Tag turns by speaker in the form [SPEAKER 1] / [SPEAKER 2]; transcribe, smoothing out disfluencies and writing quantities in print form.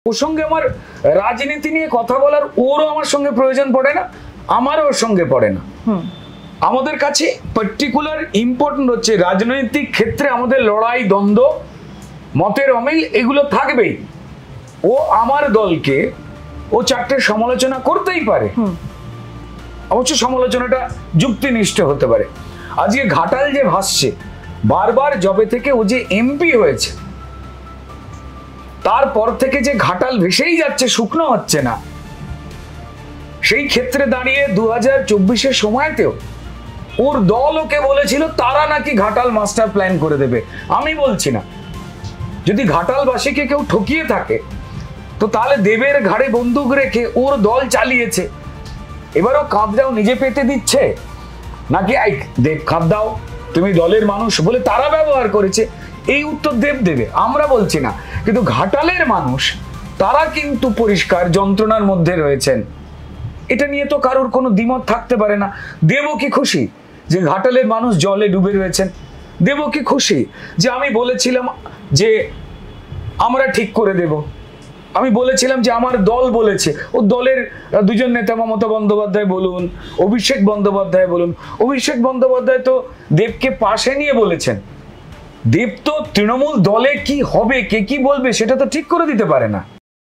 [SPEAKER 1] ওর সঙ্গে আমার রাজনীতি নিয়ে কথা বলার ওরও আমার সঙ্গে প্রয়োজন পড়ে না, আমারও ওর সঙ্গে পড়ে না। আমাদের কাছে পার্টিকুলার ইম্পর্টেন্ট হচ্ছে রাজনৈতিক ক্ষেত্রে আমাদের লড়াই, দ্বন্দ্ব, মতের অমিল এগুলো থাকবেই। ও আমার দলকে ও চারটে সমালোচনা করতেই পারে, অবশ্য সমালোচনাটা যুক্তিনিষ্ঠ হতে পারে। আজকে ঘাটাল যে ভাসছে বারবার, যবে থেকে ও যে এমপি হয়েছে তারপর থেকে যে ঘাটাল ভেসেই যাচ্ছে, শুকনো হচ্ছে না। সেই ক্ষেত্রে দাঁড়িয়ে 2024-এর সময়তেও ওর দল ওকে বলেছিল তারা নাকি ঘাটাল মাস্টার প্ল্যান করে দেবে। আমি বলছি না, যদি ঘাটালবাসীকে কেউ ঠকিয়ে থাকে তো তাহলে দেবের ঘাড়ে বন্দুক রেখে ওর দল চালিয়েছে, এবারও কাঁধটাও নিজে পেতে দিচ্ছে, নাকি দেব খাদ দাও তুমি দলের মানুষ বলে তারা ব্যবহার করেছে, এই উত্তর দেব দেবে, আমরা বলছি না। কিন্তু ঘাটালের মানুষ তারা কিন্তু পরিষ্কার যন্ত্রণার মধ্যে রয়েছেন, এটা নিয়ে তো কারোর কোনো দ্বিমত থাকতে পারে না। দেবও কি খুশি যে ঘাটালের মানুষ জলে ডুবে রয়েছেন? দেবও কি খুশি যে আমি বলেছিলাম যে আমরা ঠিক করে দেব, আমি বলেছিলাম যে আমার দল বলেছে, ও দলের দুজন নেতা মমতা বন্দ্যোপাধ্যায় বলুন, অভিষেক বন্দ্যোপাধ্যায় বলুন, অভিষেক বন্দ্যোপাধ্যায় তো দেবকে পাশে নিয়ে বলেছেন। দেব তো তৃণমূল দলে কি হবে, কে কি বলবে সেটা তো ঠিক করে দিতে পারে না।